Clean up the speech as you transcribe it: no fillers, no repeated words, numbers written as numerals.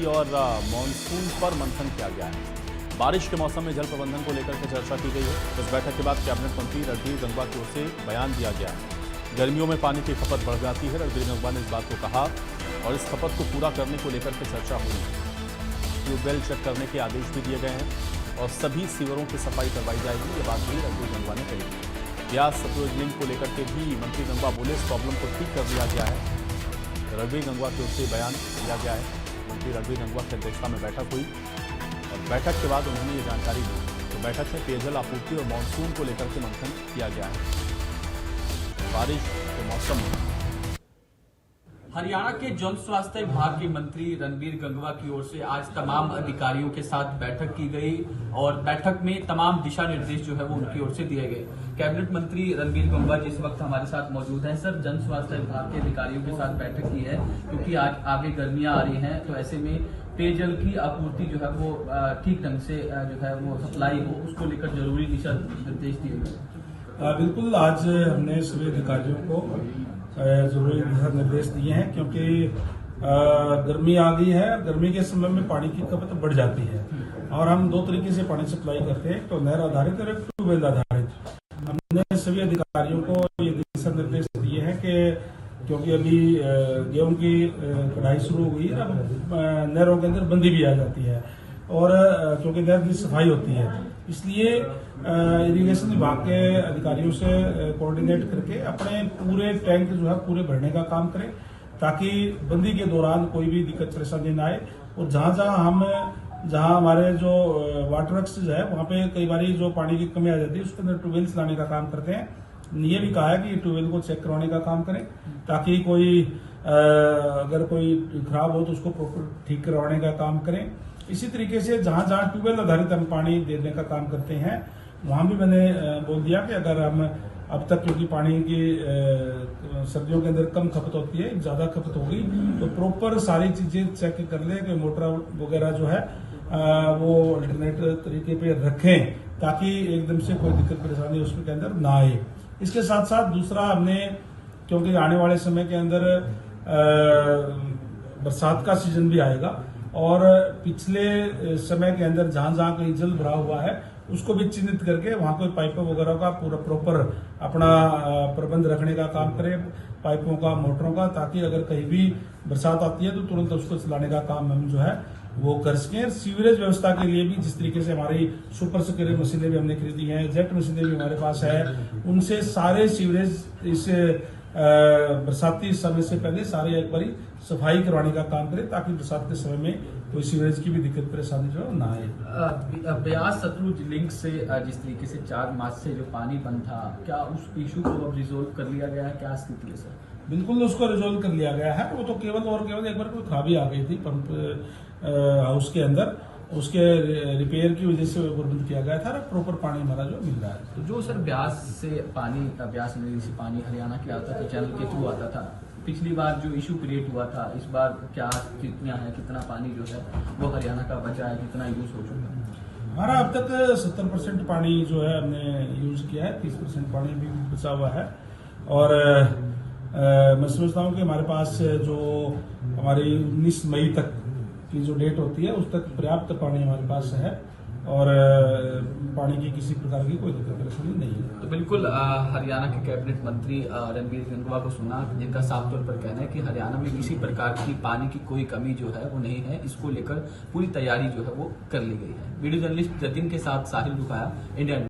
और मानसून पर मंथन किया गया है। बारिश के मौसम में जल प्रबंधन को लेकर के चर्चा की गई है। इस बैठक के बाद कैबिनेट मंत्री रणबीर गंगवा की ओर से बयान दिया गया है। गर्मियों में पानी की खपत बढ़ जाती है। रणबीर गंगवा ने इस बात को कहा और इस खपत को पूरा करने को लेकर के चर्चा हुई। ट्यूबवेल चेक करने के आदेश भी दिए गए हैं और सभी सीवरों की सफाई करवाई जाएगी। ये बात भी रणबीर गंगवा ने कही। ब्यास सतलुज लिंक को लेकर के भी मंत्री गंगवा बोले इस प्रॉब्लम को ठीक कर दिया गया है। रणबीर गंगवा की ओर से बयान दिया गया है। मंत्री रणबीर गंगवा की अध्यक्षता में बैठक हुई और बैठक के बाद उन्होंने ये जानकारी दी। तो बैठक में पेयजल आपूर्ति और मानसून को लेकर के मंथन किया गया है। बारिश के मौसम में हरियाणा के जन स्वास्थ्य विभाग के मंत्री रणबीर गंगवा की ओर से आज तमाम अधिकारियों के साथ बैठक की गई और बैठक में तमाम दिशा निर्देश जो है वो उनकी ओर से दिए गए। कैबिनेट मंत्री रणबीर गंगवा जिस वक्त हमारे साथ मौजूद हैं। सर, जन स्वास्थ्य विभाग के अधिकारियों के साथ बैठक की है क्योंकि आगे गर्मियां आ रही हैं, तो ऐसे में पेयजल की आपूर्ति जो है वो ठीक ढंग से जो है वो सप्लाई हो, उसको लेकर जरूरी दिशा निर्देश दिए गए। बिल्कुल, आज हमने सभी अधिकारियों को जरूरी दिशा निर्देश दिए हैं क्योंकि गर्मी आ गई है। गर्मी के समय में पानी की खपत बढ़ जाती है और हम दो तरीके से पानी सप्लाई करते हैं, तो नहर आधारित और ट्यूबवेल आधारित। हमने सभी अधिकारियों को ये दिशा निर्देश दिए हैं कि क्योंकि अभी गेहूं की कटाई शुरू हो गई है, अब नहरों के अंदर बंदी भी आ जाती है और क्योंकि नहर की सफाई होती है, इसलिए इरिगेशन विभाग के अधिकारियों से कोऑर्डिनेट करके अपने पूरे टैंक जो है पूरे भरने का काम करें ताकि बंदी के दौरान कोई भी दिक्कत परेशानी न आए। और जहां हमारे जो वाटर वर्क्स जो है वहां पे कई बार जो पानी की कमी आ जाती है उसके अंदर ट्यूबवेल चलाने का काम करते हैं। ये भी कहा है कि ट्यूबवेल को चेक करवाने का काम करें ताकि कोई अगर कोई खराब हो तो उसको प्रॉपर ठीक करवाने का काम करें। इसी तरीके से जहां ट्यूबवेल आधारित हम पानी देने का काम करते हैं वहां भी मैंने बोल दिया कि अगर हम अब तक क्योंकि पानी की सर्दियों के अंदर कम खपत होती है, ज्यादा खपत होगी तो प्रॉपर सारी चीजें चेक कर ले कि मोटर वगैरह जो है वो अल्टरनेट तरीके पे रखें ताकि एकदम से कोई दिक्कत परेशानी उसके अंदर ना आए। इसके साथ साथ दूसरा हमने, क्योंकि आने वाले समय के अंदर बरसात का सीजन भी आएगा और पिछले समय के अंदर जहां कहीं जल भरा हुआ है उसको भी चिन्हित करके वहां कोई पाइपों वगैरह का पूरा प्रॉपर अपना प्रबंध रखने का काम करें, पाइपों का, मोटरों का, ताकि अगर कहीं भी बरसात आती है तो तुरंत उसको चलाने का काम हम जो है वो कर सकें। सीवरेज व्यवस्था के लिए भी जिस तरीके से हमारी सुपर स्प्रेयर मशीनें भी हमने खरीदी हैं, जेट मशीनें भी हमारे पास है, उनसे सारे सीवरेज इस बरसाती समय से पहले सारे एक बारी सफाई करवाने का काम करें ताकि बरसात के समय में कोई सीवरेज की भी दिक्कत परेशानी जो ना आए। ब्यास सतलुज लिंक से जिस तरीके से 4 मार्च से जो पानी बंद था, क्या उस इशू को अब रिजोल्व कर लिया गया है? क्या स्थिति है सर? बिल्कुल, उसको रिजोल्व कर लिया गया है। वो तो केवल एक बार कोई खराबी आ गई थी पंप हाउस के अंदर, उसके रिपेयर की वजह से वो बंद किया गया था। प्रॉपर पानी हमारा जो मिल रहा है। तो जो सर ब्यास नदी से पानी हरियाणा के आता था, चैनल के थ्रू आता था, पिछली बार जो इशू क्रिएट हुआ था, इस बार क्या कितना पानी जो है वो हरियाणा का बचा है, कितना यूज हो चुका है? हमारा अब तक 70% पानी जो है हमने यूज किया है, 30% पानी भी बचा हुआ है। और मैं समझता हूँ कि हमारे पास जो हमारी 19 मई तक की जो डेट होती है उस तक पर्याप्त पानी हमारे पास है और पानी की किसी प्रकार की कोई दिक्कत परेशानी नहीं है। तो बिल्कुल हरियाणा के कैबिनेट मंत्री रणबीर गंगवा को सुना, जिनका साफ तौर पर कहना है कि हरियाणा में किसी प्रकार की पानी की कोई कमी जो है वो नहीं है। इसको लेकर पूरी तैयारी जो है वो कर ली गई है। वीडियो जर्नलिस्ट जतिन के साथ साहिल रुकाया, इंडिया।